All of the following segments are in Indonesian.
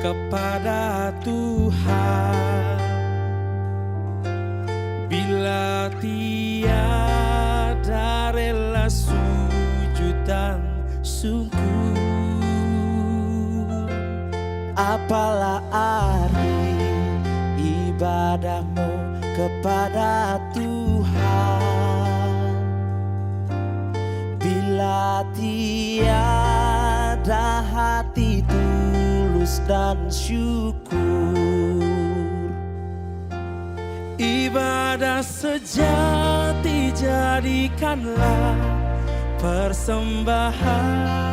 kepada Tuhan. Bila tiada rela sujud dan syukur, apalah arti ibadahmu kepada Tuhan. Bila tiada hati tulus dan syukur, ibadah sejati jadikanlah persembahan.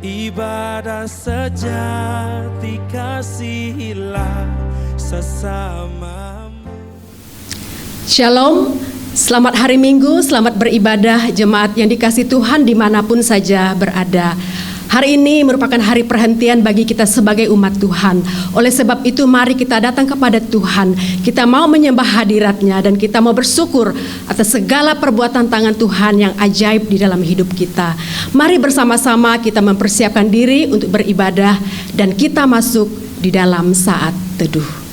Ibadah sejati kasihilah sesamamu. Shalom, selamat hari Minggu, selamat beribadah jemaat yang dikasihi Tuhan dimanapun saja berada. Hari ini merupakan hari perhentian bagi kita sebagai umat Tuhan. Oleh sebab itu mari kita datang kepada Tuhan. Kita mau menyembah hadirat-Nya dan kita mau bersyukur atas segala perbuatan tangan Tuhan yang ajaib di dalam hidup kita. Mari bersama-sama kita mempersiapkan diri untuk beribadah dan kita masuk di dalam saat teduh.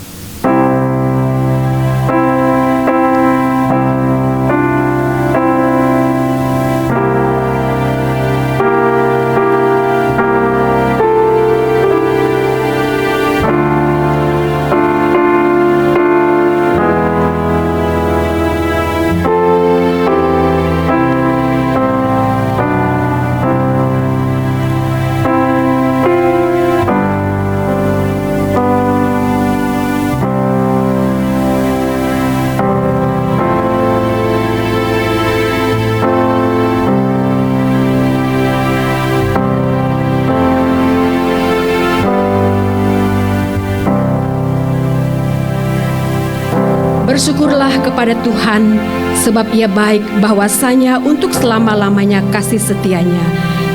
Bersyukurlah kepada Tuhan, sebab Ia baik, bahwasanya untuk selama-lamanya kasih setianya.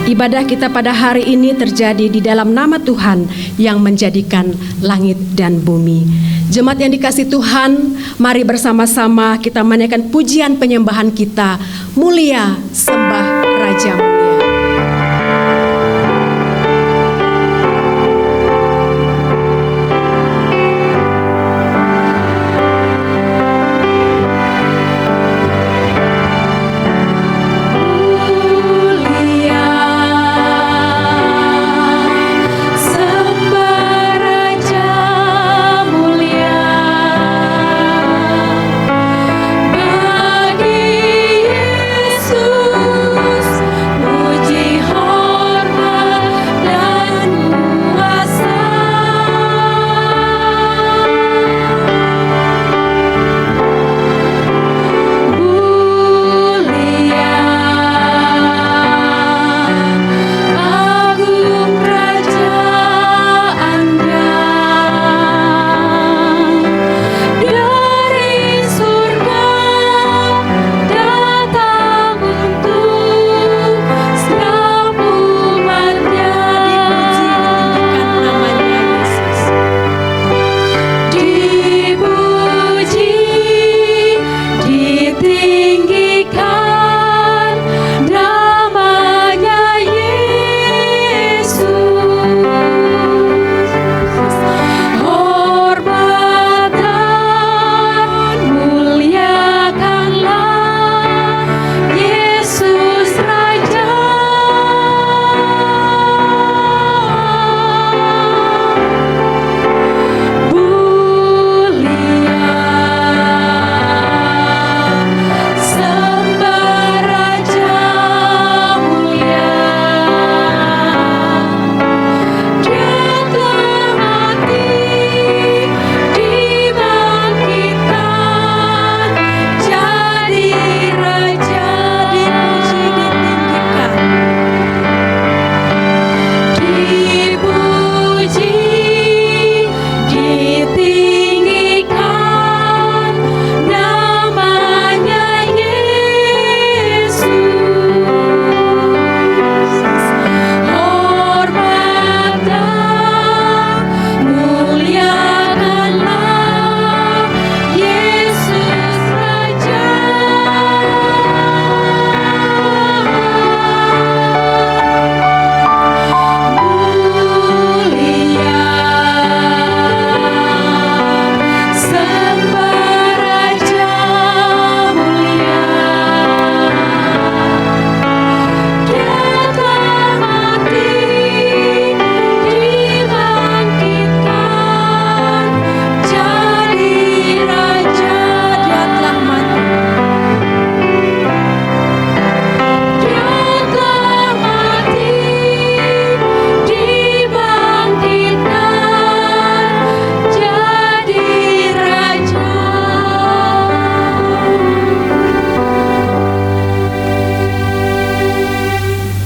Ibadah kita pada hari ini terjadi di dalam nama Tuhan yang menjadikan langit dan bumi. Jemaat yang dikasihi Tuhan, mari bersama-sama kita menaikkan pujian penyembahan kita. Mulia sembah Raja mulia. Yesus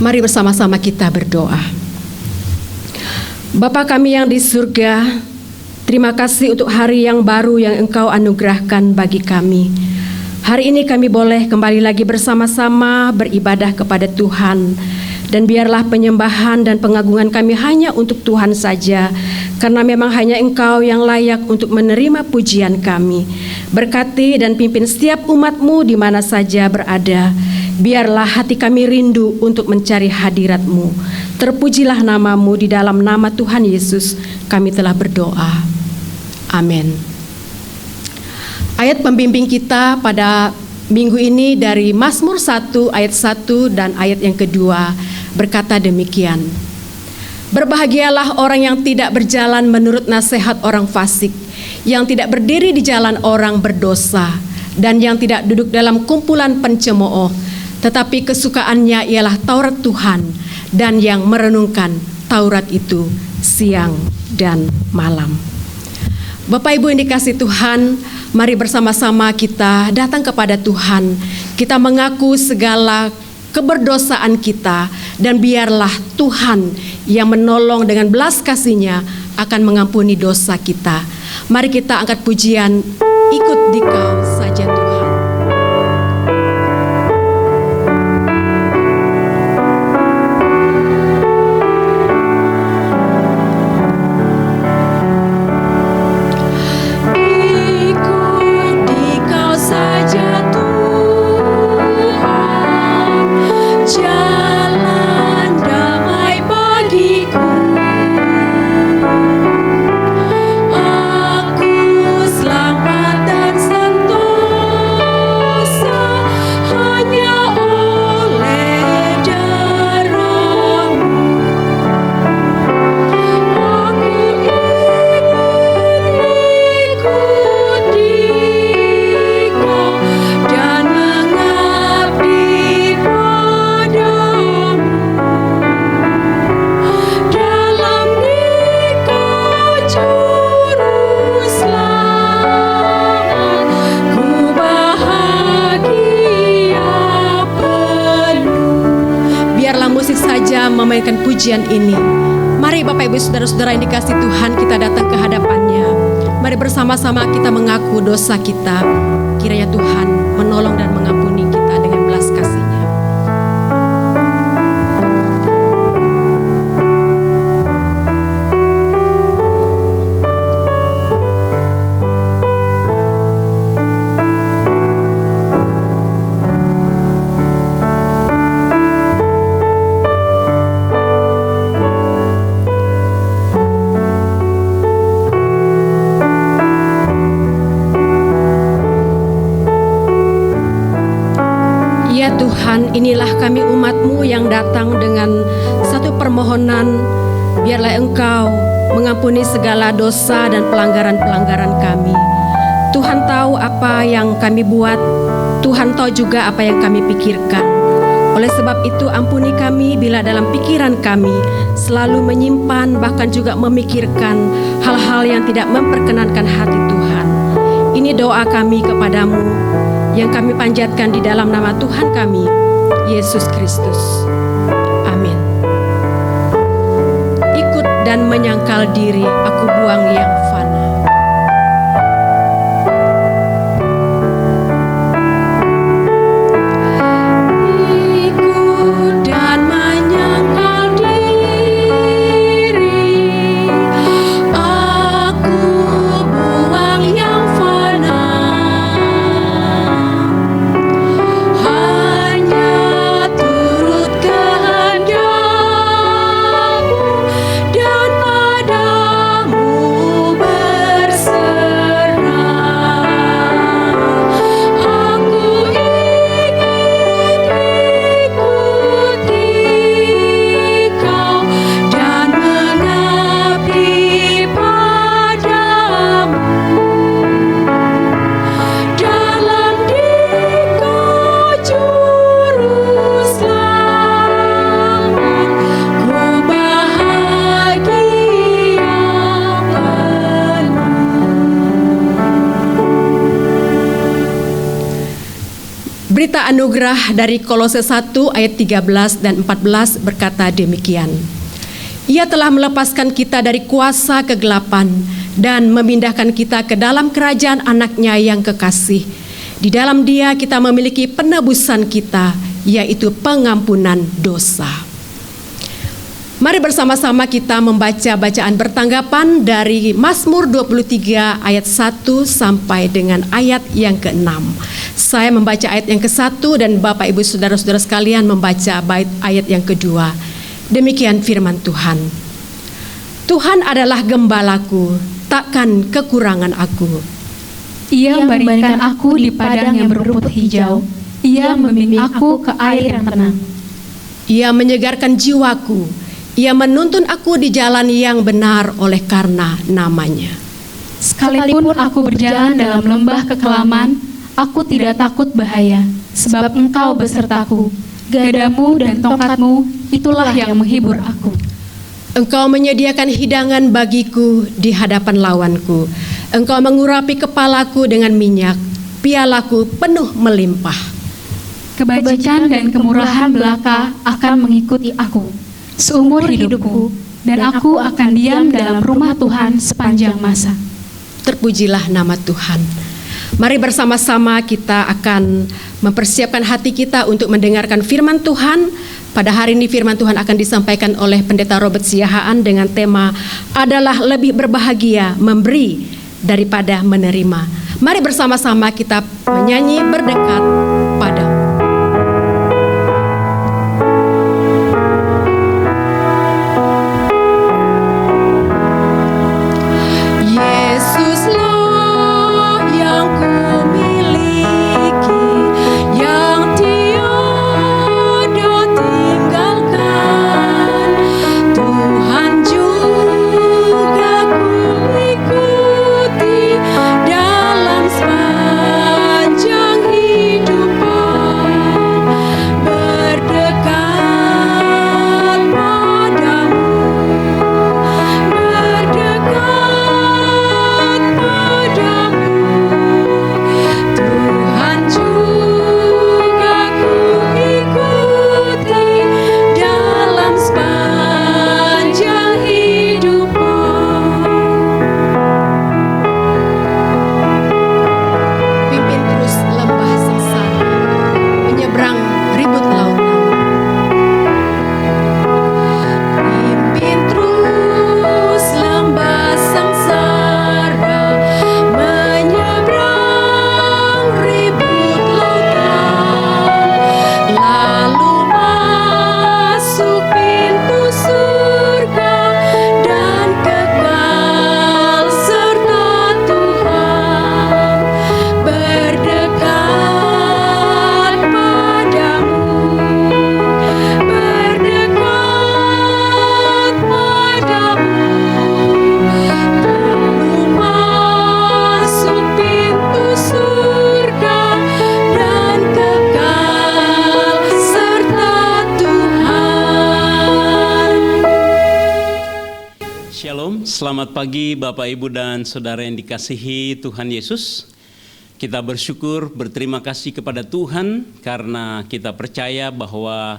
Mari bersama-sama kita berdoa. Bapa kami yang di surga, terima kasih untuk hari yang baru yang Engkau anugerahkan bagi kami. Hari ini kami boleh kembali lagi bersama-sama beribadah kepada Tuhan. Dan biarlah penyembahan dan pengagungan kami hanya untuk Tuhan saja, karena memang hanya Engkau yang layak untuk menerima pujian kami. Berkati dan pimpin setiap umat-Mu di mana saja berada. Biarlah hati kami rindu untuk mencari hadirat-Mu. Terpujilah nama-Mu, di dalam nama Tuhan Yesus kami telah berdoa. Amin. Ayat pembimbing kita pada minggu ini dari Mazmur 1 ayat 1 dan ayat yang kedua berkata demikian. Berbahagialah orang yang tidak berjalan menurut nasihat orang fasik, yang tidak berdiri di jalan orang berdosa, dan yang tidak duduk dalam kumpulan pencemooh, tetapi kesukaannya ialah Taurat Tuhan, dan yang merenungkan Taurat itu siang dan malam. Bapak Ibu yang dikasihi Tuhan, mari bersama-sama kita datang kepada Tuhan. Kita mengaku segala keberdosaan kita, dan biarlah Tuhan yang menolong dengan belas kasih-Nya akan mengampuni dosa kita. Mari kita angkat pujian, ikut Dikau saja Tuhan. Memainkan pujian ini. Mari Bapak Ibu Saudara-saudara yang dikasihi Tuhan, kita datang ke hadapan-Nya. Mari bersama-sama kita mengaku dosa kita. Kiranya Tuhan menolong dan mengampuni kita dengan belas kasih-Nya. Tuhan, inilah kami umat-Mu yang datang dengan satu permohonan. Biarlah Engkau mengampuni segala dosa dan pelanggaran-pelanggaran kami. Tuhan tahu apa yang kami buat, Tuhan tahu juga apa yang kami pikirkan. Oleh sebab itu ampuni kami bila dalam pikiran kami selalu menyimpan bahkan juga memikirkan hal-hal yang tidak memperkenankan hati Tuhan. Ini doa kami kepadamu yang kami panjatkan di dalam nama Tuhan kami, Yesus Kristus. Amin. Ikut dan menyangkal diri, aku buang yang fana. Ikut dan menyangkal diri, aku buang yang fana. Hanya turut kehendak-Mu dan padamu Berita anugerah dari Kolose 1 ayat 13 dan 14 berkata demikian. Ia telah melepaskan kita dari kuasa kegelapan dan memindahkan kita ke dalam kerajaan anaknya yang kekasih. Di dalam Dia kita memiliki penebusan kita, yaitu pengampunan dosa. Mari bersama-sama kita membaca bacaan bertanggapan dari Mazmur 23 ayat 1 sampai dengan ayat yang ke-6. Saya membaca ayat yang ke-1 dan Bapak Ibu Saudara-saudara sekalian membaca ayat yang kedua. Demikian firman Tuhan. Tuhan adalah gembalaku, takkan kekurangan aku. Ia membaringkan aku di padang yang berumput hijau. Ia membimbing aku ke air yang tenang. Ia menyegarkan jiwaku. Ia menuntun aku di jalan yang benar oleh karena namanya. Sekalipun aku berjalan dalam lembah kekelaman, aku tidak takut bahaya, sebab Engkau besertaku. Gadamu dan tongkatmu, itulah yang menghibur aku. Engkau menyediakan hidangan bagiku di hadapan lawanku. Engkau mengurapi kepalaku dengan minyak, pialaku penuh melimpah. Kebajikan dan kemurahan belaka akan mengikuti aku seumur hidupku, dan aku akan diam dalam rumah Tuhan sepanjang masa. Terpujilah nama Tuhan. Mari bersama-sama kita akan mempersiapkan hati kita untuk mendengarkan firman Tuhan. Pada hari ini firman Tuhan akan disampaikan oleh Pendeta Robert Siahaan dengan tema adalah lebih berbahagia memberi daripada menerima. Mari bersama-sama kita menyanyi berdekat padamu. Selamat pagi Bapak Ibu dan Saudara yang dikasihi Tuhan Yesus. Kita bersyukur, berterima kasih kepada Tuhan karena kita percaya bahwa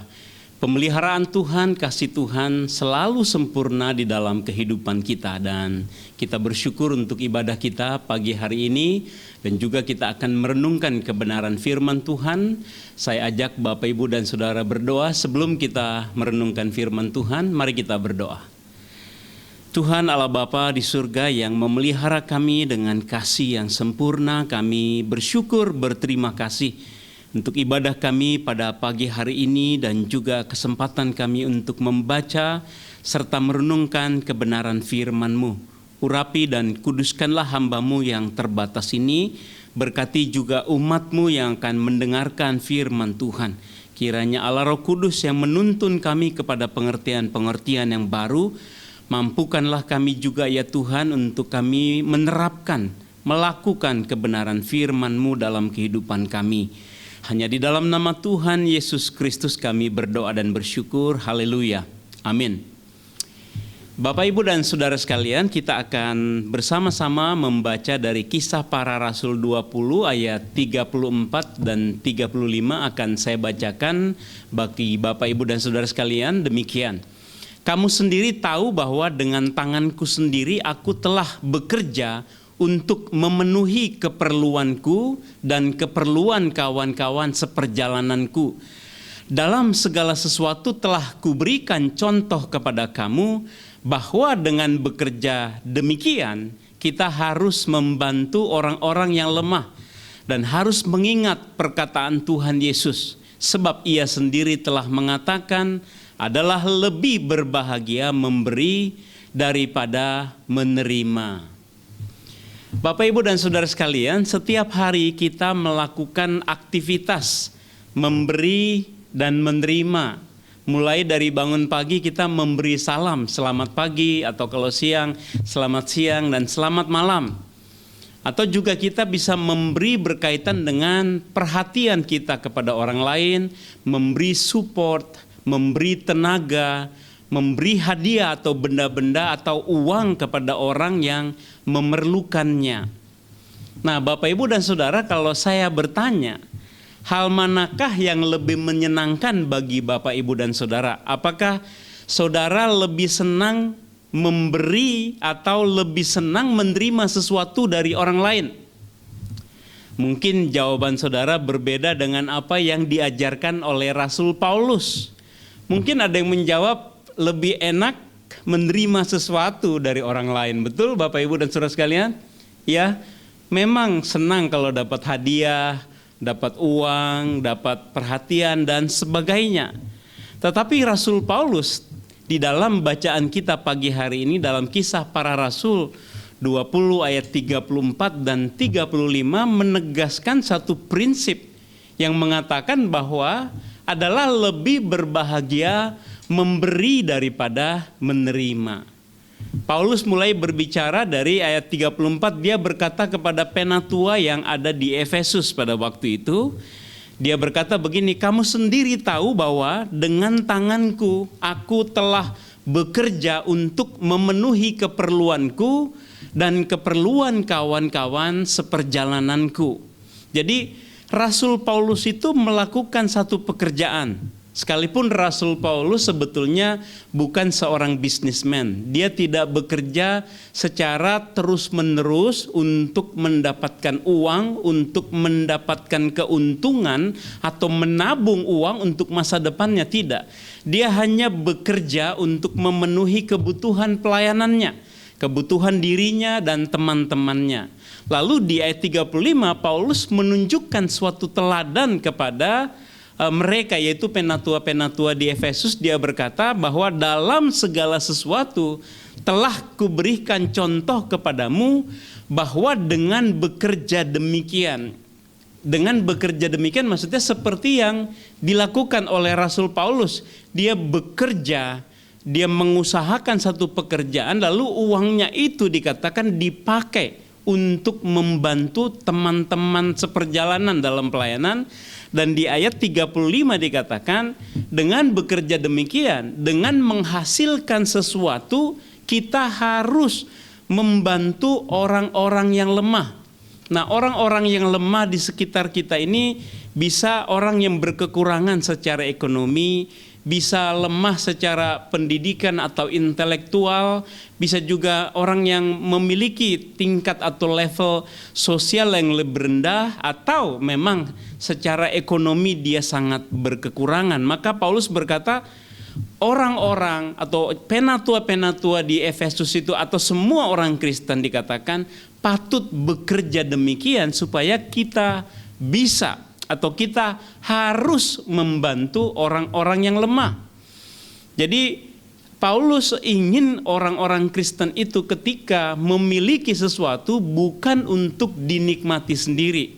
pemeliharaan Tuhan, kasih Tuhan selalu sempurna di dalam kehidupan kita. Dan kita bersyukur untuk ibadah kita pagi hari ini dan juga kita akan merenungkan kebenaran firman Tuhan. Saya ajak Bapak Ibu dan Saudara berdoa sebelum kita merenungkan firman Tuhan. Mari kita berdoa. Tuhan Allah Bapa di surga yang memelihara kami dengan kasih yang sempurna, kami bersyukur, berterima kasih untuk ibadah kami pada pagi hari ini dan juga kesempatan kami untuk membaca serta merenungkan kebenaran firman-Mu. Urapi dan kuduskanlah hamba-Mu yang terbatas ini, berkati juga umat-Mu yang akan mendengarkan firman Tuhan. Kiranya Allah Roh Kudus yang menuntun kami kepada pengertian-pengertian yang baru, mampukanlah kami juga ya Tuhan untuk kami menerapkan, melakukan kebenaran firman-Mu dalam kehidupan kami. Hanya di dalam nama Tuhan Yesus Kristus kami berdoa dan bersyukur. Haleluya. Amin. Bapak, Ibu, dan Saudara sekalian, kita akan bersama-sama membaca dari Kisah Para Rasul 20 ayat 34 dan 35 akan saya bacakan bagi Bapak, Ibu, dan Saudara sekalian demikian. Kamu sendiri tahu bahwa dengan tanganku sendiri aku telah bekerja untuk memenuhi keperluanku dan keperluan kawan-kawan seperjalananku. Dalam segala sesuatu telah kuberikan contoh kepada kamu, bahwa dengan bekerja demikian kita harus membantu orang-orang yang lemah dan harus mengingat perkataan Tuhan Yesus, sebab Ia sendiri telah mengatakan adalah lebih berbahagia memberi daripada menerima. Bapak, Ibu, dan Saudara sekalian, setiap hari kita melakukan aktivitas memberi dan menerima. Mulai dari bangun pagi kita memberi salam, selamat pagi, atau kalau siang, selamat siang dan selamat malam. Atau juga kita bisa memberi berkaitan dengan perhatian kita kepada orang lain, memberi support, memberi tenaga, memberi hadiah atau benda-benda atau uang kepada orang yang memerlukannya. Nah, Bapak, Ibu, dan Saudara, kalau saya bertanya, hal manakah yang lebih menyenangkan bagi Bapak, Ibu, dan Saudara? Apakah saudara lebih senang memberi atau lebih senang menerima sesuatu dari orang lain? Mungkin jawaban saudara berbeda dengan apa yang diajarkan oleh Rasul Paulus. Mungkin ada yang menjawab lebih enak menerima sesuatu dari orang lain. Betul, Bapak, Ibu, dan Saudara sekalian? Ya, memang senang kalau dapat hadiah, dapat uang, dapat perhatian, dan sebagainya. Tetapi Rasul Paulus di dalam bacaan kita pagi hari ini dalam Kisah Para Rasul 20 ayat 34 dan 35 menegaskan satu prinsip yang mengatakan bahwa adalah lebih berbahagia memberi daripada menerima. Paulus mulai berbicara dari ayat 34, dia berkata kepada penatua yang ada di Efesus pada waktu itu. Dia berkata begini, kamu sendiri tahu bahwa dengan tanganku aku telah bekerja untuk memenuhi keperluanku dan keperluan kawan-kawan seperjalananku. Jadi Rasul Paulus itu melakukan satu pekerjaan. Sekalipun Rasul Paulus sebetulnya bukan seorang bisnismen, dia tidak bekerja secara terus-menerus untuk mendapatkan uang, untuk mendapatkan keuntungan atau menabung uang untuk masa depannya, tidak. Dia hanya bekerja untuk memenuhi kebutuhan pelayanannya, kebutuhan dirinya dan teman-temannya. Lalu di ayat 35 Paulus menunjukkan suatu teladan kepada mereka, yaitu penatua-penatua di Efesus. Dia berkata bahwa dalam segala sesuatu telah kuberikan contoh kepadamu bahwa dengan bekerja demikian maksudnya seperti yang dilakukan oleh Rasul Paulus. Dia bekerja, dia mengusahakan satu pekerjaan, lalu uangnya itu dikatakan dipakai untuk membantu teman-teman seperjalanan dalam pelayanan. Dan di ayat 35 dikatakan, dengan bekerja demikian, dengan menghasilkan sesuatu, kita harus membantu orang-orang yang lemah. Nah, orang-orang yang lemah di sekitar kita ini bisa orang yang berkekurangan secara ekonomi, bisa lemah secara pendidikan atau intelektual, bisa juga orang yang memiliki tingkat atau level sosial yang lebih rendah, atau memang secara ekonomi dia sangat berkekurangan. Maka Paulus berkata, orang-orang atau penatua-penatua di Efesus itu atau semua orang Kristen dikatakan patut bekerja demikian supaya kita bisa atau kita harus membantu orang-orang yang lemah. Jadi Paulus ingin orang-orang Kristen itu ketika memiliki sesuatu bukan untuk dinikmati sendiri.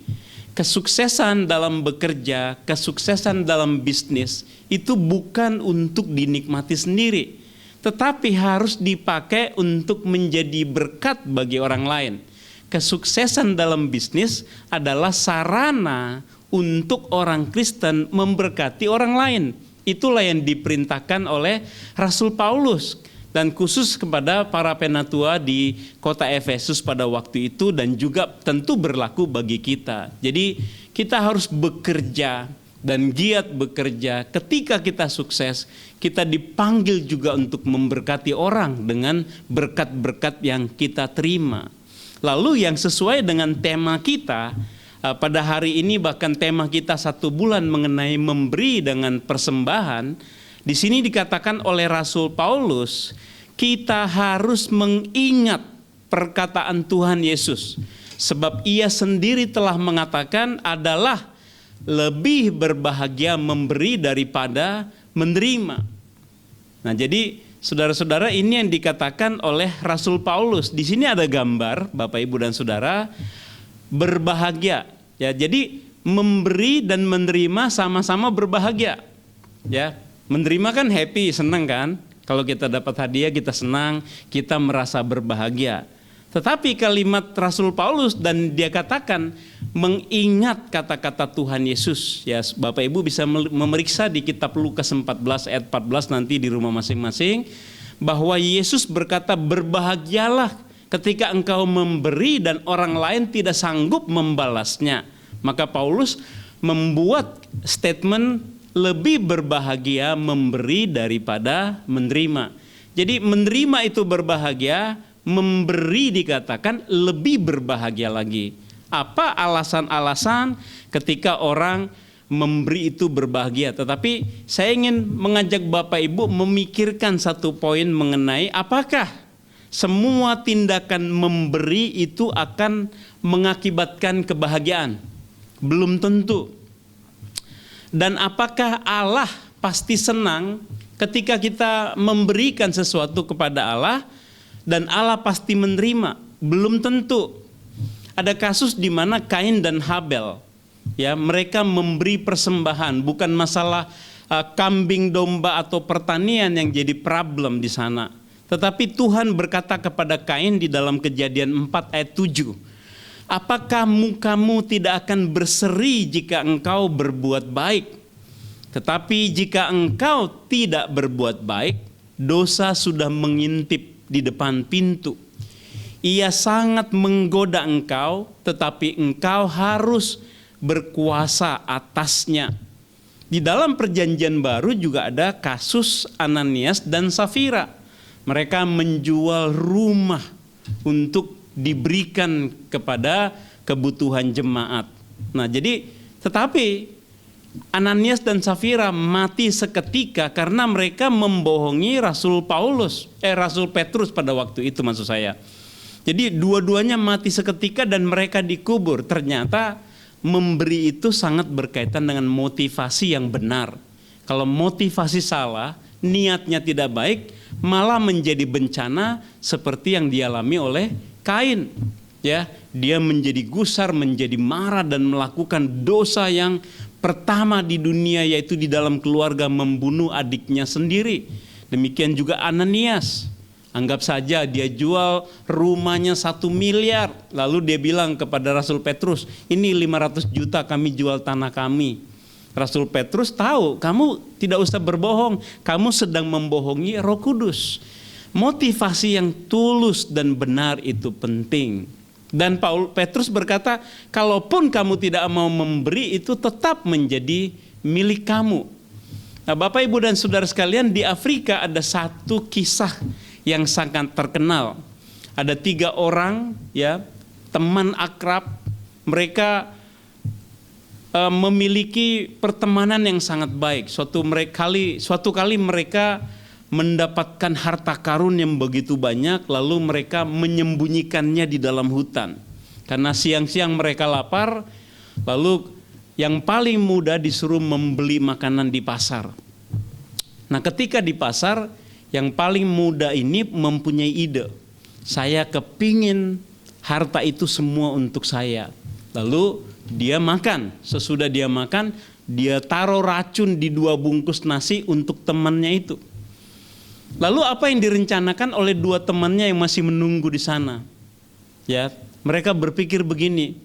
Kesuksesan dalam bekerja, kesuksesan dalam bisnis itu bukan untuk dinikmati sendiri, tetapi harus dipakai untuk menjadi berkat bagi orang lain. Kesuksesan dalam bisnis adalah sarana untuk orang Kristen memberkati orang lain. Itulah yang diperintahkan oleh Rasul Paulus. dan khusus kepada para penatua di kota Efesus pada waktu itu, dan juga tentu berlaku bagi kita. Jadi kita harus bekerja dan giat bekerja. Ketika kita sukses, kita dipanggil juga untuk memberkati orang dengan berkat-berkat yang kita terima. Lalu yang sesuai dengan tema kita pada hari ini, bahkan tema kita 1 bulan mengenai memberi dengan persembahan. Di sini dikatakan oleh Rasul Paulus, kita harus mengingat perkataan Tuhan Yesus. Sebab ia sendiri telah mengatakan adalah lebih berbahagia memberi daripada menerima. Nah, jadi saudara-saudara, ini yang dikatakan oleh Rasul Paulus. Di sini ada gambar, Bapak Ibu dan Saudara, berbahagia. Ya, jadi memberi dan menerima sama-sama berbahagia. Ya, menerima kan happy, senang kan? Kalau kita dapat hadiah kita senang, kita merasa berbahagia. Tetapi kalimat Rasul Paulus dan dia katakan mengingat kata-kata Tuhan Yesus. Ya, Bapak Ibu bisa memeriksa di kitab Lukas 14 ayat 14 nanti di rumah masing-masing, bahwa Yesus berkata, berbahagialah ketika engkau memberi dan orang lain tidak sanggup membalasnya. Maka Paulus membuat statement lebih berbahagia memberi daripada menerima. Jadi menerima itu berbahagia, memberi dikatakan lebih berbahagia lagi. Apa alasan-alasan ketika orang memberi itu berbahagia? Tetapi saya ingin mengajak Bapak Ibu memikirkan satu poin mengenai apakah semua tindakan memberi itu akan mengakibatkan kebahagiaan? Belum tentu. Dan apakah Allah pasti senang ketika kita memberikan sesuatu kepada Allah dan Allah pasti menerima? Belum tentu. Ada kasus di mana Kain dan Habel, ya, mereka memberi persembahan, bukan masalah kambing domba atau pertanian yang jadi problem di sana. Tetapi Tuhan berkata kepada Kain di dalam Kejadian 4 ayat 7, apakah mukamu tidak akan berseri jika engkau berbuat baik? Tetapi jika engkau tidak berbuat baik, dosa sudah mengintip di depan pintu. Ia sangat menggoda engkau, tetapi engkau harus berkuasa atasnya. Di dalam Perjanjian Baru juga ada kasus Ananias dan Safira. Mereka menjual rumah untuk diberikan kepada kebutuhan jemaat. Nah, jadi tetapi Ananias dan Safira mati seketika karena mereka membohongi Rasul Petrus pada waktu itu, maksud saya. Jadi dua-duanya mati seketika dan mereka dikubur. Ternyata memberi itu sangat berkaitan dengan motivasi yang benar. Kalau motivasi salah, niatnya tidak baik, malah menjadi bencana seperti yang dialami oleh Kain. Ya, dia menjadi gusar, menjadi marah dan melakukan dosa yang pertama di dunia, yaitu di dalam keluarga, membunuh adiknya sendiri. Demikian juga Ananias. Anggap saja dia jual rumahnya 1 miliar. Lalu dia bilang kepada Rasul Petrus, ini 500 juta kami jual tanah kami. Rasul Petrus tahu, kamu tidak usah berbohong, kamu sedang membohongi Roh Kudus. Motivasi yang tulus dan benar itu penting. Dan Petrus berkata, kalaupun kamu tidak mau memberi, itu tetap menjadi milik kamu. Nah, Bapak, Ibu, dan Saudara sekalian, di Afrika ada satu kisah yang sangat terkenal. Ada 3 orang, ya, teman akrab. Mereka memiliki pertemanan yang sangat baik. Suatu kali mereka mendapatkan harta karun yang begitu banyak, lalu mereka menyembunyikannya di dalam hutan. Karena siang-siang mereka lapar, lalu yang paling muda disuruh membeli makanan di pasar. Nah, ketika di pasar, yang paling muda ini mempunyai ide. Saya kepingin harta itu semua untuk saya. Lalu dia makan. Sesudah dia makan, dia taruh racun di 2 bungkus nasi untuk temannya itu. Lalu apa yang direncanakan oleh 2 temannya yang masih menunggu di sana? Ya, mereka berpikir begini,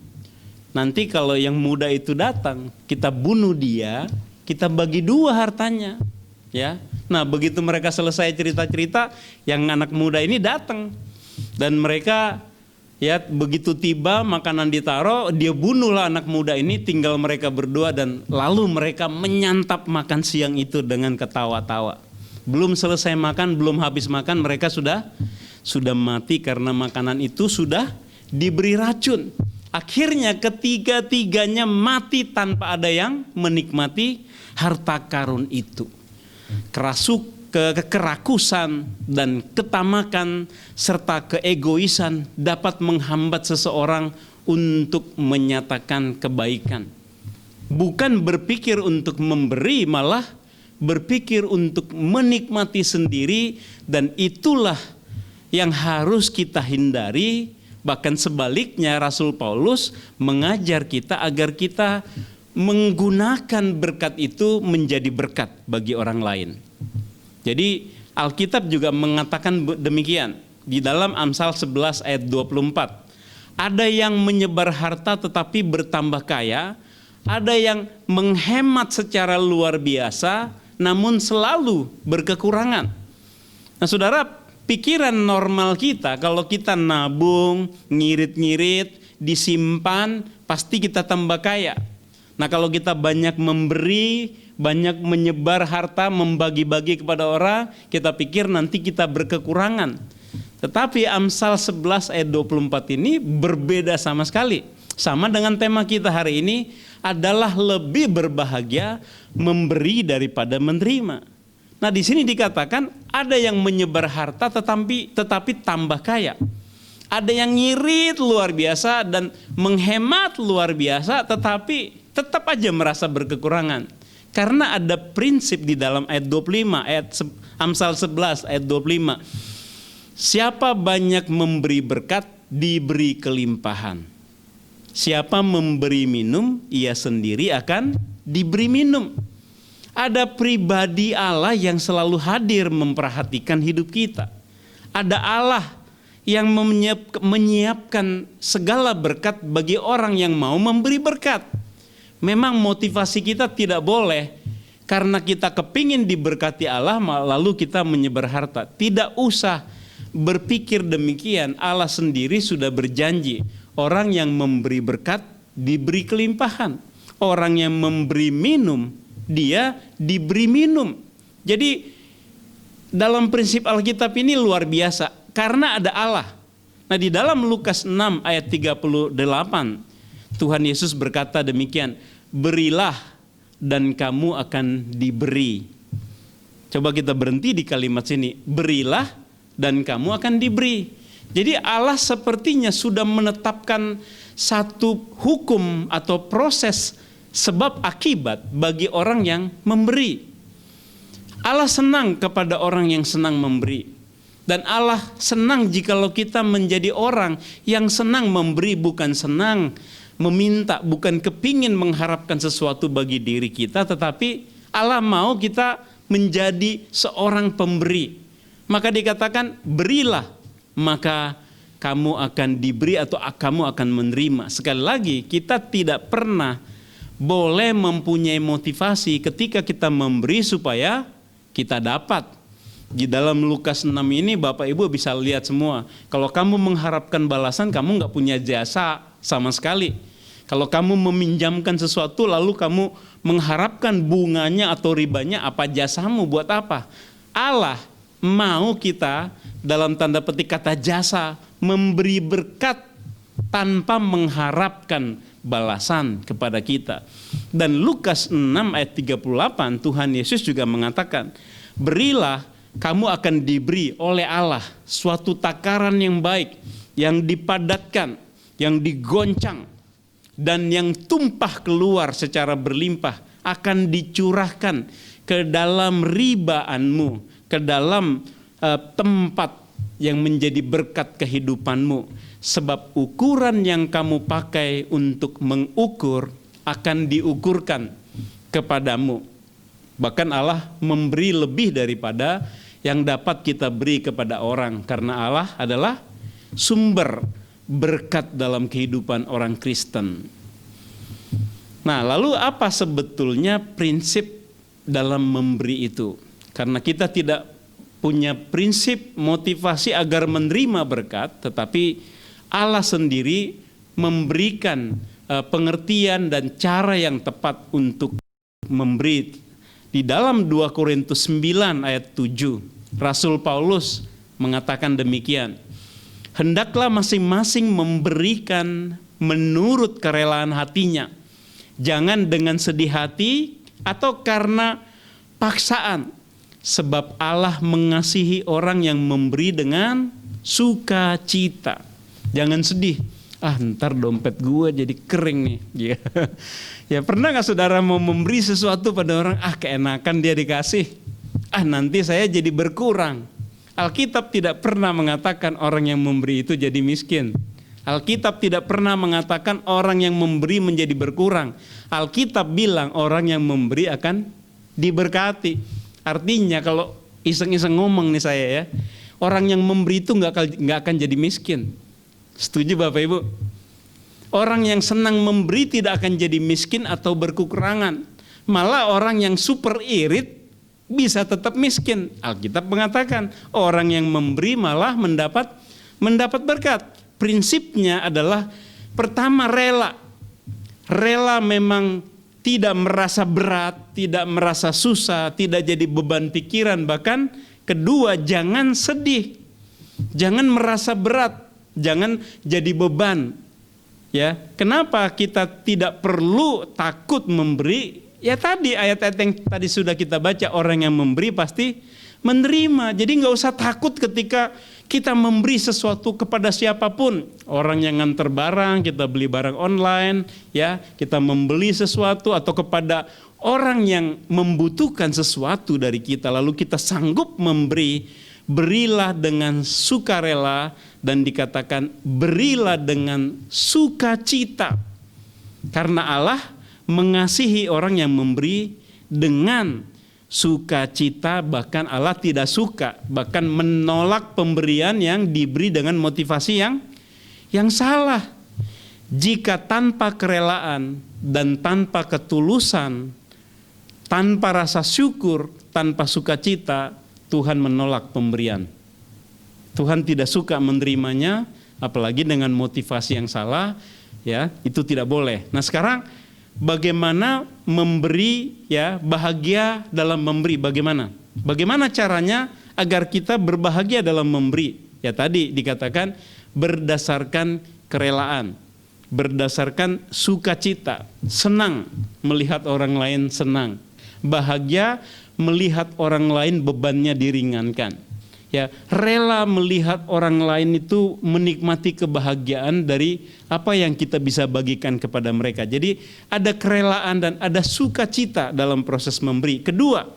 nanti kalau yang muda itu datang, kita bunuh dia, kita bagi 2 hartanya. Ya, Nah, begitu mereka selesai cerita-cerita, yang anak muda ini datang. Dan mereka ya begitu tiba makanan ditaruh, dia bunuhlah anak muda ini, tinggal mereka berdua, dan lalu mereka menyantap makan siang itu dengan ketawa-tawa. Belum selesai makan, belum habis makan, mereka sudah mati karena makanan itu sudah diberi racun. Akhirnya ketiga-tiganya mati tanpa ada yang menikmati harta karun itu. Kekerakusan dan ketamakan serta keegoisan dapat menghambat seseorang untuk menyatakan kebaikan. Bukan berpikir untuk memberi, malah berpikir untuk menikmati sendiri, dan itulah yang harus kita hindari. Bahkan sebaliknya, Rasul Paulus mengajar kita agar kita menggunakan berkat itu menjadi berkat bagi orang lain. Jadi Alkitab juga mengatakan demikian di dalam Amsal 11 ayat 24. Ada yang menyebar harta tetapi bertambah kaya, ada yang menghemat secara luar biasa namun selalu berkekurangan. Nah, saudara, pikiran normal kita kalau kita nabung, ngirit-ngirit, disimpan, pasti kita tambah kaya. Nah, kalau kita banyak memberi, banyak menyebar harta, membagi-bagi kepada orang, kita pikir nanti kita berkekurangan. Tetapi Amsal 11 ayat 24 ini berbeda sama sekali. Sama dengan tema kita hari ini, adalah lebih berbahagia memberi daripada menerima. Nah, di sini dikatakan ada yang menyebar harta tetapi tambah kaya. Ada yang ngirit luar biasa dan menghemat luar biasa, tetapi tetap aja merasa berkekurangan. Karena ada prinsip di dalam ayat 25, Amsal 11 ayat 25. Siapa banyak memberi berkat, diberi kelimpahan. Siapa memberi minum, ia sendiri akan diberi minum. Ada pribadi Allah yang selalu hadir memperhatikan hidup kita. Ada Allah yang menyiapkan segala berkat bagi orang yang mau memberi berkat. Memang motivasi kita tidak boleh karena kita kepingin diberkati Allah lalu kita menyebar harta. Tidak usah berpikir demikian. Allah sendiri sudah berjanji, orang yang memberi berkat diberi kelimpahan. Orang yang memberi minum, dia diberi minum. Jadi dalam prinsip Alkitab ini luar biasa karena ada Allah. Nah, di dalam Lukas 6 ayat 38 Tuhan Yesus berkata demikian, berilah dan kamu akan diberi. Coba kita berhenti di kalimat sini, berilah dan kamu akan diberi. Jadi Allah sepertinya sudah menetapkan satu hukum atau proses sebab akibat bagi orang yang memberi. Allah senang kepada orang yang senang memberi. Dan Allah senang jikalau kita menjadi orang yang senang memberi, bukan senang meminta, bukan kepingin mengharapkan sesuatu bagi diri kita, tetapi Allah mau kita menjadi seorang pemberi. Maka dikatakan berilah, maka kamu akan diberi atau kamu akan menerima. Sekali lagi, kita tidak pernah boleh mempunyai motivasi ketika kita memberi supaya kita dapat. Di dalam Lukas 6 ini Bapak Ibu bisa lihat semua. Kalau kamu mengharapkan balasan, kamu nggak punya jasa sama sekali. Kalau kamu meminjamkan sesuatu lalu kamu mengharapkan bunganya atau ribanya, apa jasamu, buat apa? Allah mau kita dalam tanda petik kata jasa, memberi berkat tanpa mengharapkan balasan kepada kita. Dan Lukas 6 ayat 38 Tuhan Yesus juga mengatakan, berilah, kamu akan diberi oleh Allah suatu takaran yang baik, yang dipadatkan, yang digoncang, dan yang tumpah keluar secara berlimpah akan dicurahkan ke dalam ribaanmu, ke dalam tempat yang menjadi berkat kehidupanmu. Sebab ukuran yang kamu pakai untuk mengukur akan diukurkan kepadamu. Bahkan Allah memberi lebih daripada yang dapat kita beri kepada orang, karena Allah adalah sumber berkat dalam kehidupan orang Kristen. Nah, lalu apa sebetulnya prinsip dalam memberi itu? Karena kita tidak punya prinsip motivasi agar menerima berkat, tetapi Allah sendiri memberikan pengertian dan cara yang tepat untuk memberi. Di dalam 2 Korintus 9 ayat 7, Rasul Paulus mengatakan demikian, hendaklah masing-masing memberikan menurut kerelaan hatinya, jangan dengan sedih hati atau karena paksaan, sebab Allah mengasihi orang yang memberi dengan sukacita. Jangan sedih, ntar dompet gue jadi kering nih. Ya pernah gak saudara mau memberi sesuatu pada orang, keenakan dia dikasih, nanti saya jadi berkurang. Alkitab tidak pernah mengatakan orang yang memberi itu jadi miskin. Alkitab tidak pernah mengatakan orang yang memberi menjadi berkurang. Alkitab bilang orang yang memberi akan diberkati. Artinya kalau iseng-iseng ngomong nih saya ya, orang yang memberi itu nggak akan jadi miskin. Setuju Bapak Ibu? Orang yang senang memberi tidak akan jadi miskin atau berkekurangan. Malah orang yang super irit bisa tetap miskin. Alkitab mengatakan orang yang memberi malah mendapat berkat. Prinsipnya adalah pertama rela. Rela memang tidak merasa berat, tidak merasa susah, tidak jadi beban pikiran. Bahkan kedua, jangan sedih. Jangan merasa berat, jangan jadi beban. Ya, kenapa kita tidak perlu takut memberi? Ya tadi ayat-ayat yang tadi sudah kita baca, orang yang memberi pasti menerima. Jadi nggak usah takut ketika kita memberi sesuatu kepada siapapun. Orang yang nganter barang, kita beli barang online, ya, kita membeli sesuatu atau kepada orang yang membutuhkan sesuatu dari kita, lalu kita sanggup memberi, berilah dengan sukarela, dan dikatakan berilah dengan sukacita. Karena Allah mengasihi orang yang memberi dengan sukacita, bahkan Allah tidak suka, bahkan menolak pemberian yang diberi dengan motivasi yang salah. Jika tanpa kerelaan dan tanpa ketulusan, tanpa rasa syukur, tanpa sukacita, Tuhan menolak pemberian. Tuhan tidak suka menerimanya, apalagi dengan motivasi yang salah, ya, itu tidak boleh. Nah, sekarang bagaimana memberi, ya, bahagia dalam memberi? Bagaimana caranya agar kita berbahagia dalam memberi? Ya tadi dikatakan berdasarkan kerelaan, berdasarkan sukacita, senang melihat orang lain senang, bahagia melihat orang lain bebannya diringankan. Ya, rela melihat orang lain itu menikmati kebahagiaan dari apa yang kita bisa bagikan kepada mereka. Jadi ada kerelaan dan ada sukacita dalam proses memberi. Kedua,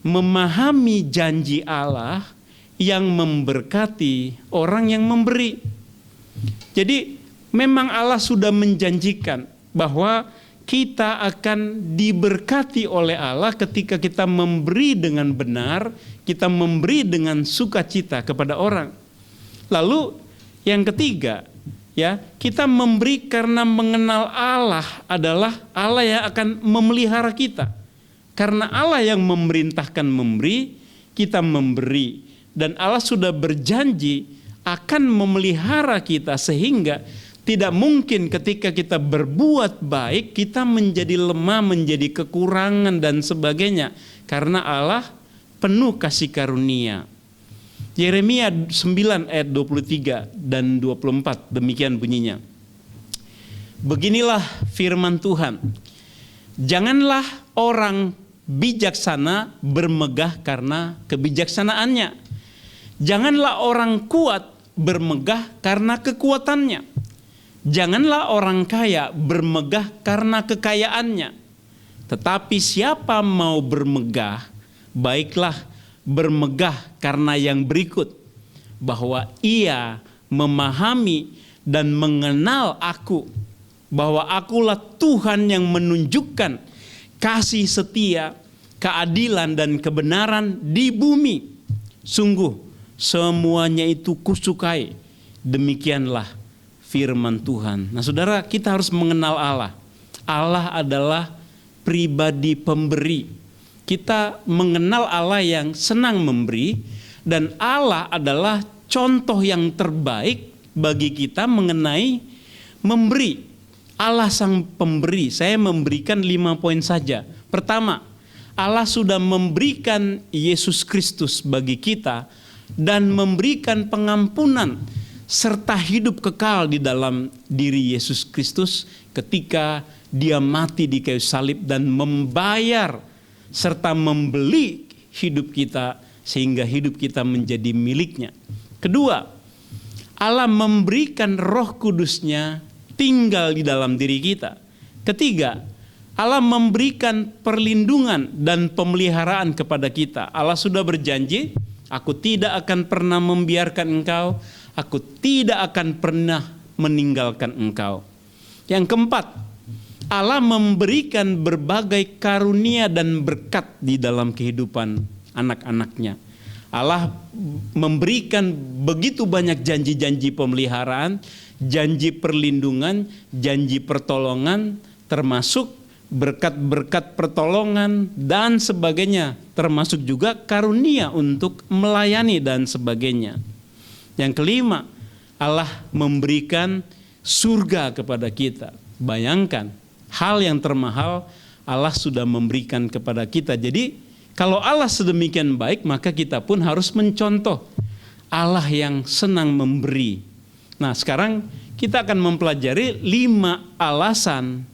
memahami janji Allah yang memberkati orang yang memberi. Jadi memang Allah sudah menjanjikan bahwa kita akan diberkati oleh Allah ketika kita memberi dengan benar, kita memberi dengan sukacita kepada orang. Lalu yang ketiga, ya, kita memberi karena mengenal Allah adalah Allah yang akan memelihara kita. Karena Allah yang memerintahkan memberi, kita memberi, dan Allah sudah berjanji akan memelihara kita sehingga tidak mungkin ketika kita berbuat baik, kita menjadi lemah, menjadi kekurangan dan sebagainya. Karena Allah penuh kasih karunia. Yeremia 9 ayat 23 dan 24, demikian bunyinya. Beginilah firman Tuhan. Janganlah orang bijaksana bermegah karena kebijaksanaannya. Janganlah orang kuat bermegah karena kekuatannya. Janganlah orang kaya bermegah karena kekayaannya. Tetapi siapa mau bermegah, baiklah bermegah karena yang berikut, bahwa ia memahami dan mengenal aku, bahwa akulah Tuhan yang menunjukkan kasih setia, keadilan dan kebenaran di bumi. Sungguh semuanya itu kusukai. Demikianlah firman Tuhan. Nah, saudara, kita harus mengenal Allah. Allah adalah pribadi pemberi. Kita mengenal Allah yang senang memberi, dan Allah adalah contoh yang terbaik bagi kita mengenai memberi. Allah sang pemberi. Saya memberikan 5 poin saja. Pertama, Allah sudah memberikan Yesus Kristus bagi kita dan memberikan pengampunan serta hidup kekal di dalam diri Yesus Kristus ketika Dia mati di kayu salib dan membayar serta membeli hidup kita sehingga hidup kita menjadi miliknya. Kedua, Allah memberikan Roh Kudus-Nya tinggal di dalam diri kita. Ketiga, Allah memberikan perlindungan dan pemeliharaan kepada kita. Allah sudah berjanji, aku tidak akan pernah membiarkan engkau, aku tidak akan pernah meninggalkan engkau. Yang keempat, Allah memberikan berbagai karunia dan berkat di dalam kehidupan anak-anaknya. Allah memberikan begitu banyak janji-janji pemeliharaan, janji perlindungan, janji pertolongan, termasuk berkat-berkat pertolongan dan sebagainya, termasuk juga karunia untuk melayani dan sebagainya. Yang kelima, Allah memberikan surga kepada kita. Bayangkan, hal yang termahal Allah sudah memberikan kepada kita. Jadi kalau Allah sedemikian baik, maka kita pun harus mencontoh Allah yang senang memberi. Nah, sekarang kita akan mempelajari 5 alasan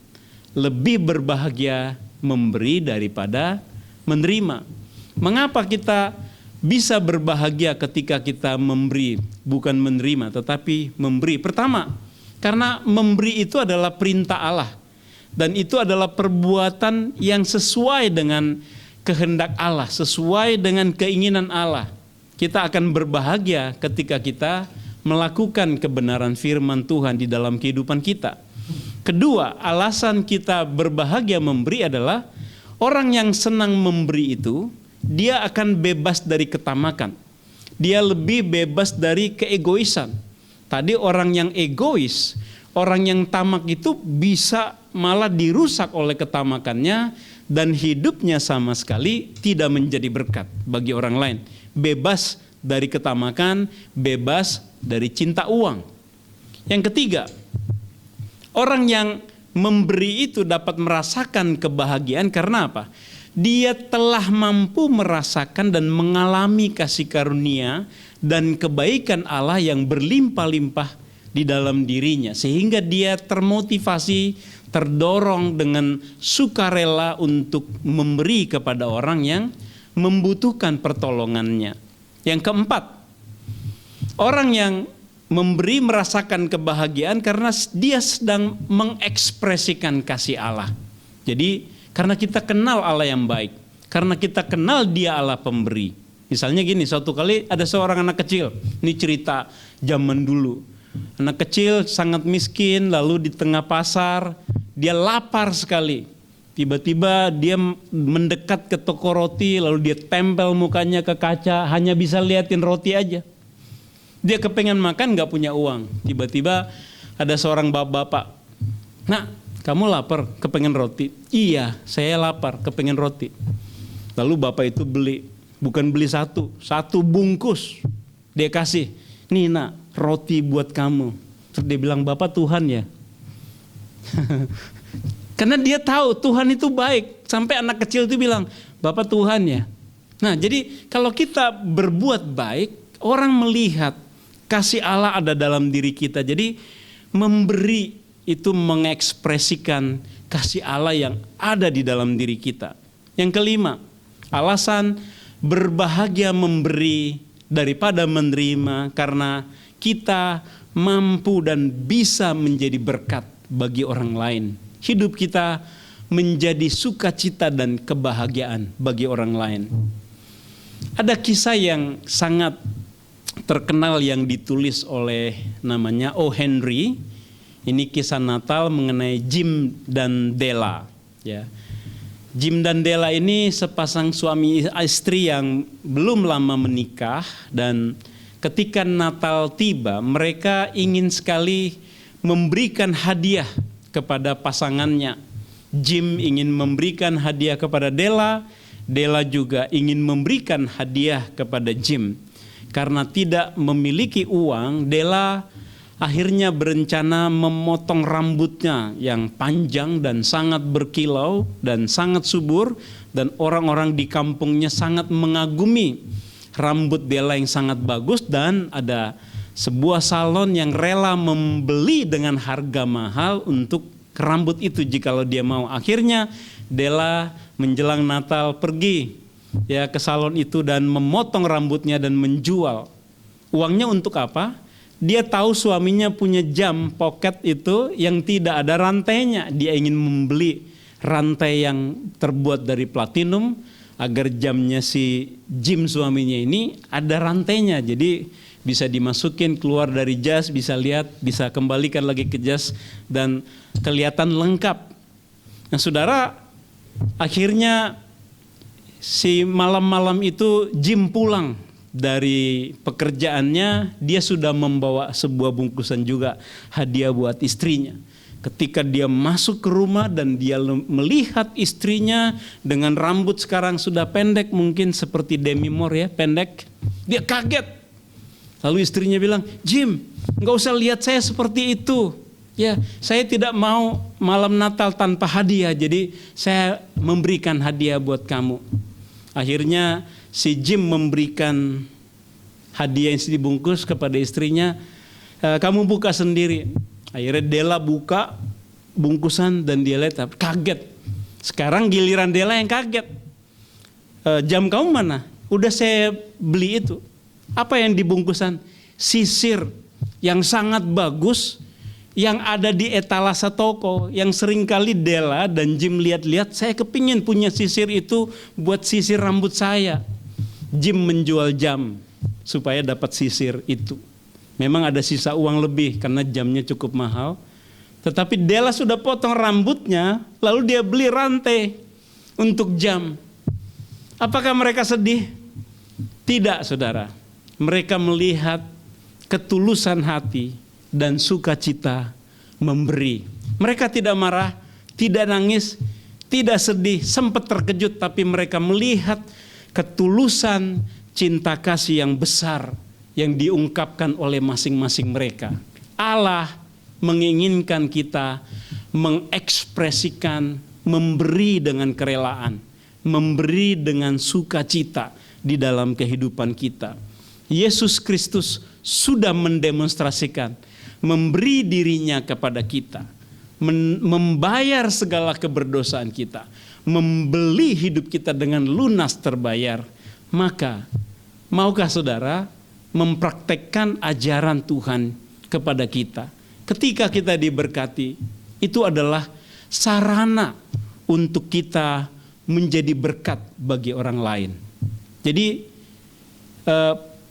lebih berbahagia memberi daripada menerima. Mengapa kita bisa berbahagia ketika kita memberi, bukan menerima, tetapi memberi? Pertama, karena memberi itu adalah perintah Allah. Dan itu adalah perbuatan yang sesuai dengan kehendak Allah, sesuai dengan keinginan Allah. Kita akan berbahagia ketika kita melakukan kebenaran firman Tuhan di dalam kehidupan kita. Kedua, alasan kita berbahagia memberi adalah orang yang senang memberi itu, dia akan bebas dari ketamakan. Dia lebih bebas dari keegoisan. Tadi orang yang egois, orang yang tamak itu bisa malah dirusak oleh ketamakannya dan hidupnya sama sekali tidak menjadi berkat bagi orang lain. Bebas dari ketamakan, bebas dari cinta uang. Yang ketiga, orang yang memberi itu dapat merasakan kebahagiaan karena apa? Dia telah mampu merasakan dan mengalami kasih karunia dan kebaikan Allah yang berlimpah-limpah di dalam dirinya. Sehingga dia termotivasi, terdorong dengan sukarela untuk memberi kepada orang yang membutuhkan pertolongannya. Yang keempat, orang yang memberi merasakan kebahagiaan karena dia sedang mengekspresikan kasih Allah. Jadi karena kita kenal Allah yang baik, karena kita kenal Dia Allah pemberi. Misalnya gini, suatu kali ada seorang anak kecil, ini cerita zaman dulu. Anak kecil sangat miskin, lalu di tengah pasar dia lapar sekali. Tiba-tiba dia mendekat ke toko roti, lalu dia tempel mukanya ke kaca, hanya bisa liatin roti aja. Dia kepengen makan, gak punya uang. Tiba-tiba ada seorang bapak-bapak, "Nak, kamu lapar, kepengen roti?" "Iya, saya lapar, kepengen roti." Lalu bapak itu beli, bukan beli satu bungkus. Dia kasih, "Nih nak, roti buat kamu." Terus dia bilang, "Bapak Tuhan ya?" Karena dia tahu Tuhan itu baik. Sampai anak kecil itu bilang, "Bapak Tuhan ya." Nah, jadi kalau kita berbuat baik, orang melihat kasih Allah ada dalam diri kita. Jadi memberi itu mengekspresikan kasih Allah yang ada di dalam diri kita. Yang kelima, alasan berbahagia memberi daripada menerima karena kita mampu dan bisa menjadi berkat bagi orang lain. Hidup kita menjadi sukacita dan kebahagiaan bagi orang lain. Ada kisah yang sangat terkenal yang ditulis oleh namanya O. Henry. Ini kisah Natal mengenai Jim dan Della. Ya. Jim dan Della ini sepasang suami istri yang belum lama menikah, dan ketika Natal tiba mereka ingin sekali memberikan hadiah kepada pasangannya. Jim ingin memberikan hadiah kepada Della Della juga ingin memberikan hadiah kepada Jim. Karena tidak memiliki uang, Della akhirnya berencana memotong rambutnya yang panjang dan sangat berkilau dan sangat subur, dan orang-orang di kampungnya sangat mengagumi rambut Della yang sangat bagus, dan ada sebuah salon yang rela membeli dengan harga mahal untuk rambut itu jikalau dia mau. Akhirnya Della menjelang Natal pergi ke salon itu dan memotong rambutnya dan menjual. Uangnya untuk apa? Dia tahu suaminya punya jam pocket itu yang tidak ada rantainya. Dia ingin membeli rantai yang terbuat dari platinum agar jamnya si Jim suaminya ini ada rantainya. Jadi bisa dimasukin keluar dari jas, bisa lihat, bisa kembalikan lagi ke jas dan kelihatan lengkap. Nah saudara, akhirnya si malam-malam itu Jim pulang dari pekerjaannya, dia sudah membawa sebuah bungkusan juga hadiah buat istrinya. Ketika dia masuk ke rumah dan dia melihat istrinya dengan rambut sekarang sudah pendek, mungkin seperti Demi Moore pendek, dia kaget. Lalu istrinya bilang, Jim, nggak usah lihat saya seperti itu. Saya tidak mau malam Natal tanpa hadiah, jadi saya memberikan hadiah buat kamu. Akhirnya si Jim memberikan hadiah yang dibungkus kepada istrinya, kamu buka sendiri. Akhirnya Della buka bungkusan dan dia lihat, kaget. Sekarang giliran Della yang kaget. Jam kamu mana? Udah saya beli itu. Apa yang dibungkusan? Sisir yang sangat bagus yang ada di etalase toko, yang seringkali Della dan Jim lihat-lihat, saya kepingin punya sisir itu buat sisir rambut saya. Jim menjual jam supaya dapat sisir itu. Memang ada sisa uang lebih karena jamnya cukup mahal. Tetapi Della sudah potong rambutnya, lalu dia beli rantai untuk jam. Apakah mereka sedih? Tidak, saudara. Mereka melihat ketulusan hati dan sukacita memberi. Mereka tidak marah, tidak nangis, tidak sedih, sempat terkejut, tapi mereka melihat ketulusan cinta kasih yang besar yang diungkapkan oleh masing-masing mereka. Allah menginginkan kita mengekspresikan, memberi dengan kerelaan, memberi dengan sukacita di dalam kehidupan kita. Yesus Kristus sudah mendemonstrasikan, memberi dirinya kepada kita, membayar segala keberdosaan kita, membeli hidup kita dengan lunas terbayar. Maka maukah saudara mempraktekkan ajaran Tuhan kepada kita? Ketika kita diberkati, itu adalah sarana untuk kita menjadi berkat bagi orang lain. Jadi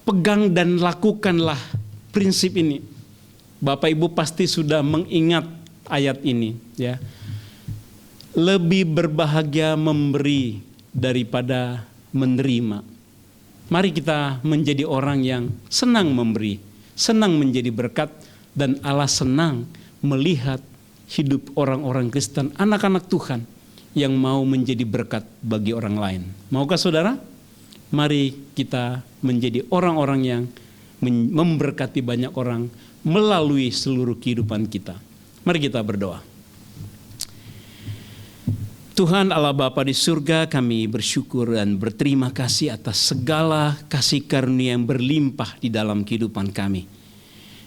pegang dan lakukanlah prinsip ini. Bapak Ibu pasti sudah mengingat ayat ini, Lebih berbahagia memberi daripada menerima. Mari kita menjadi orang yang senang memberi, senang menjadi berkat, dan Allah senang melihat hidup orang-orang Kristen, anak-anak Tuhan yang mau menjadi berkat bagi orang lain. Maukah saudara? Mari kita menjadi orang-orang yang memberkati banyak orang melalui seluruh kehidupan kita. Mari kita berdoa. Tuhan Allah Bapa di surga, kami bersyukur dan berterima kasih atas segala kasih karunia yang berlimpah di dalam kehidupan kami.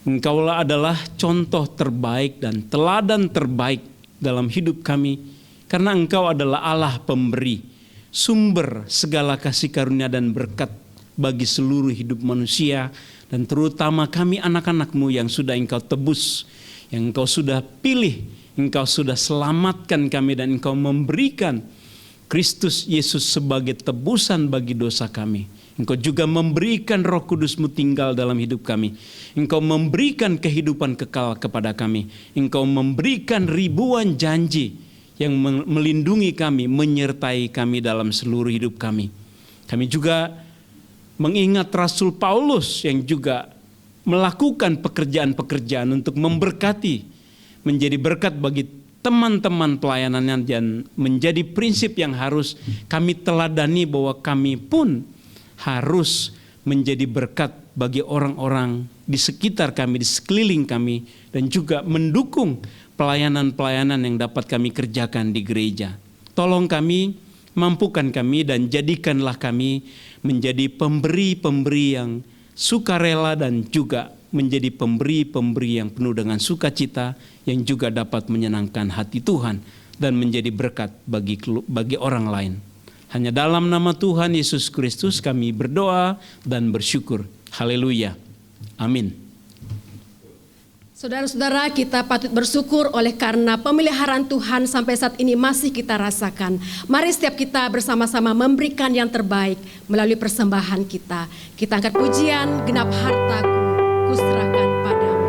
Engkaulah adalah contoh terbaik dan teladan terbaik dalam hidup kami, karena Engkau adalah Allah pemberi, sumber segala kasih karunia dan berkat bagi seluruh hidup manusia, dan terutama kami anak-anak-Mu yang sudah Engkau tebus, yang Engkau sudah pilih, Engkau sudah selamatkan kami, dan Engkau memberikan Kristus Yesus sebagai tebusan bagi dosa kami. Engkau juga memberikan Roh Kudus-Mu tinggal dalam hidup kami. Engkau memberikan kehidupan kekal kepada kami. Engkau memberikan ribuan janji yang melindungi kami, menyertai kami dalam seluruh hidup kami. Kami juga mengingat Rasul Paulus yang juga melakukan pekerjaan-pekerjaan untuk memberkati, menjadi berkat bagi teman-teman pelayanannya, dan menjadi prinsip yang harus kami teladani bahwa kami pun harus menjadi berkat bagi orang-orang di sekitar kami, di sekeliling kami, dan juga mendukung pelayanan-pelayanan yang dapat kami kerjakan di gereja. Tolong kami, mampukan kami, dan jadikanlah kami menjadi pemberi-pemberi yang sukarela dan juga menjadi pemberi-pemberi yang penuh dengan sukacita yang juga dapat menyenangkan hati Tuhan dan menjadi berkat bagi orang lain. Hanya dalam nama Tuhan Yesus Kristus kami berdoa dan bersyukur. Haleluya. Amin. Saudara-saudara, kita patut bersyukur oleh karena pemeliharaan Tuhan sampai saat ini masih kita rasakan. Mari setiap kita bersama-sama memberikan yang terbaik melalui persembahan kita. Kita angkat pujian, genap hartaku, kuserahkan padamu.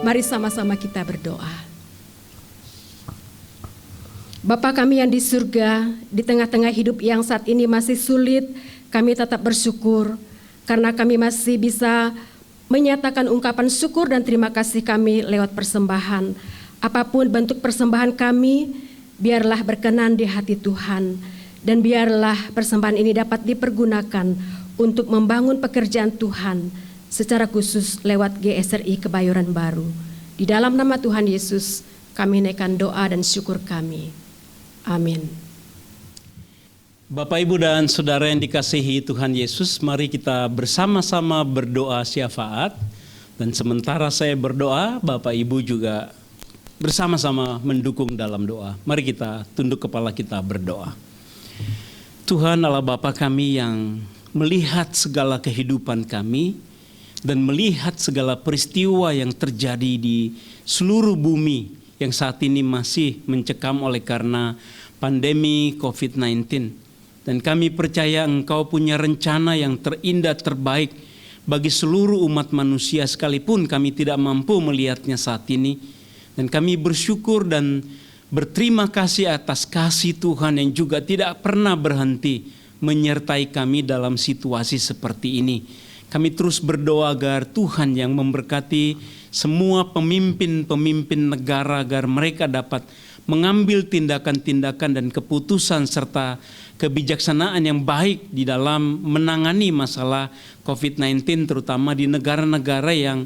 Mari sama-sama kita berdoa. Bapa kami yang di surga, di tengah-tengah hidup yang saat ini masih sulit, kami tetap bersyukur karena kami masih bisa menyatakan ungkapan syukur dan terima kasih kami lewat persembahan. Apapun bentuk persembahan kami, biarlah berkenan di hati Tuhan, dan biarlah persembahan ini dapat dipergunakan untuk membangun pekerjaan Tuhan, secara khusus lewat GSRI Kebayoran Baru. Di dalam nama Tuhan Yesus, kami naikkan doa dan syukur kami. Amin. Bapak, Ibu, dan Saudara yang dikasihi Tuhan Yesus, mari kita bersama-sama berdoa syafaat. Dan sementara saya berdoa, Bapak Ibu juga bersama-sama mendukung dalam doa. Mari kita tunduk kepala kita berdoa. Tuhan Allah Bapa kami yang melihat segala kehidupan kami dan melihat segala peristiwa yang terjadi di seluruh bumi yang saat ini masih mencekam oleh karena pandemi COVID-19. Dan kami percaya Engkau punya rencana yang terindah terbaik bagi seluruh umat manusia sekalipun kami tidak mampu melihatnya saat ini. Dan kami bersyukur dan berterima kasih atas kasih Tuhan yang juga tidak pernah berhenti menyertai kami dalam situasi seperti ini. Kami terus berdoa agar Tuhan yang memberkati semua pemimpin-pemimpin negara agar mereka dapat mengambil tindakan-tindakan dan keputusan serta kebijaksanaan yang baik di dalam menangani masalah COVID-19, terutama di negara-negara yang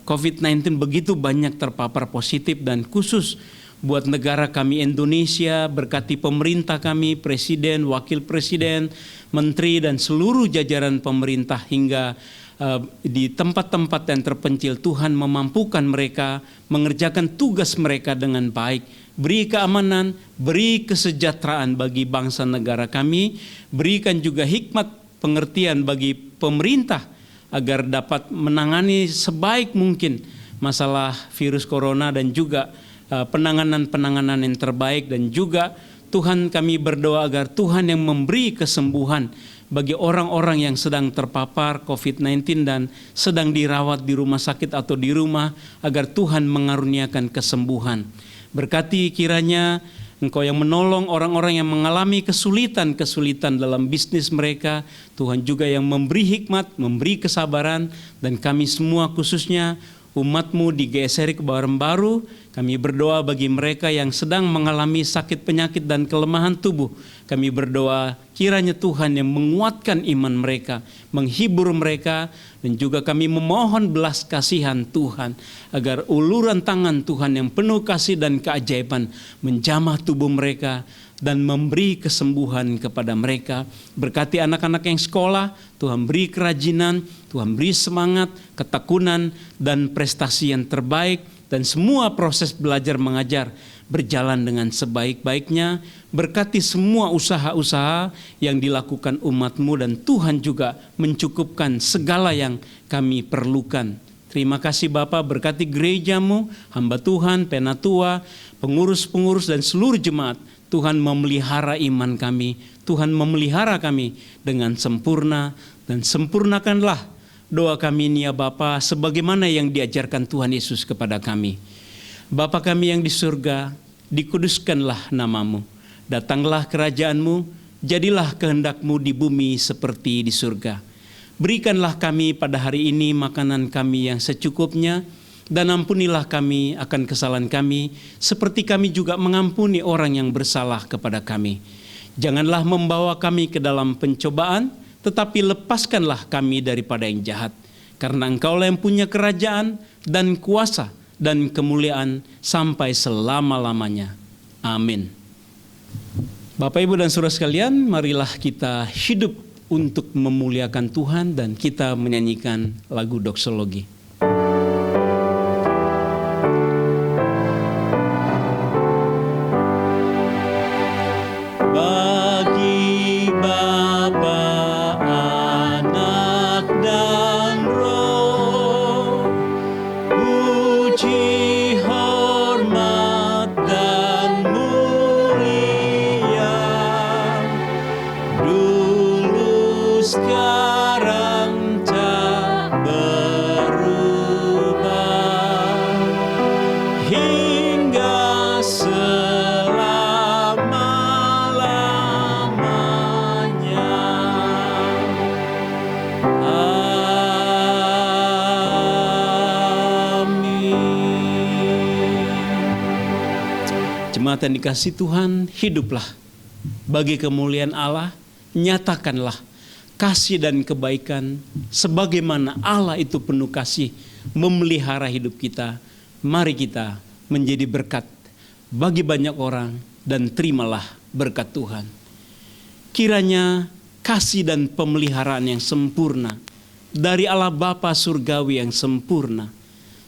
COVID-19 begitu banyak terpapar positif, dan khusus buat negara kami Indonesia, berkati pemerintah kami, presiden, wakil presiden, menteri, dan seluruh jajaran pemerintah hingga di tempat-tempat yang terpencil. Tuhan memampukan mereka mengerjakan tugas mereka dengan baik. Beri keamanan, beri kesejahteraan bagi bangsa negara kami, berikan juga hikmat pengertian bagi pemerintah agar dapat menangani sebaik mungkin masalah virus corona dan juga penanganan-penanganan yang terbaik. Dan juga Tuhan, kami berdoa agar Tuhan yang memberi kesembuhan bagi orang-orang yang sedang terpapar COVID-19 dan sedang dirawat di rumah sakit atau di rumah, agar Tuhan mengaruniakan kesembuhan. Berkati kiranya Engkau yang menolong orang-orang yang mengalami kesulitan-kesulitan dalam bisnis mereka. Tuhan juga yang memberi hikmat, memberi kesabaran, dan kami semua khususnya umat-Mu di GSRI Kebayoran Baru, kami berdoa bagi mereka yang sedang mengalami sakit penyakit dan kelemahan tubuh. Kami berdoa kiranya Tuhan yang menguatkan iman mereka, menghibur mereka, dan juga kami memohon belas kasihan Tuhan agar uluran tangan Tuhan yang penuh kasih dan keajaiban menjamah tubuh mereka dan memberi kesembuhan kepada mereka. Berkati anak-anak yang sekolah, Tuhan beri kerajinan, Tuhan beri semangat, ketekunan, dan prestasi yang terbaik, dan semua proses belajar mengajar berjalan dengan sebaik-baiknya. Berkati semua usaha-usaha yang dilakukan umat-Mu, dan Tuhan juga mencukupkan segala yang kami perlukan. Terima kasih Bapa, berkati gereja-Mu, hamba Tuhan, penatua, pengurus-pengurus dan seluruh jemaat. Tuhan memelihara iman kami, Tuhan memelihara kami dengan sempurna, dan sempurnakanlah doa kami ini ya Bapa, sebagaimana yang diajarkan Tuhan Yesus kepada kami. Bapa kami yang di surga, dikuduskanlah nama-Mu, datanglah kerajaan-Mu, jadilah kehendak-Mu di bumi seperti di surga. Berikanlah kami pada hari ini makanan kami yang secukupnya, dan ampunilah kami akan kesalahan kami, seperti kami juga mengampuni orang yang bersalah kepada kami. Janganlah membawa kami ke dalam pencobaan, tetapi lepaskanlah kami daripada yang jahat. Karena Engkaulah yang punya kerajaan dan kuasa dan kemuliaan sampai selama-lamanya. Amin. Bapak, Ibu, dan saudara sekalian, marilah kita hidup untuk memuliakan Tuhan, dan kita menyanyikan lagu doksologi. Jemaat yang dikasihi Tuhan, hiduplah bagi kemuliaan Allah, nyatakanlah kasih dan kebaikan sebagaimana Allah itu penuh kasih memelihara hidup kita. Mari kita menjadi berkat bagi banyak orang, dan terimalah berkat Tuhan. Kiranya kasih dan pemeliharaan yang sempurna dari Allah Bapa surgawi yang sempurna,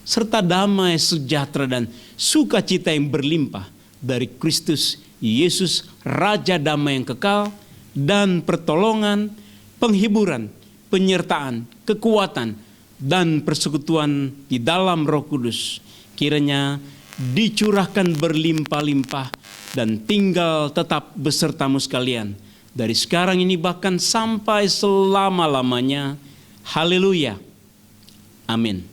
serta damai, sejahtera, dan sukacita yang berlimpah dari Kristus Yesus, Raja Damai yang kekal, dan pertolongan, penghiburan, penyertaan, kekuatan, dan persekutuan di dalam Roh Kudus kiranya dicurahkan berlimpah-limpah dan tinggal tetap besertamu sekalian dari sekarang ini bahkan sampai selama-lamanya. Haleluya. Amin.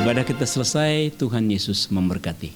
Ibadah kita selesai, Tuhan Yesus memberkati.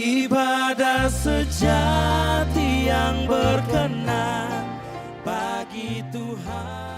ibadah sejati yang berkenan bagi Tuhan.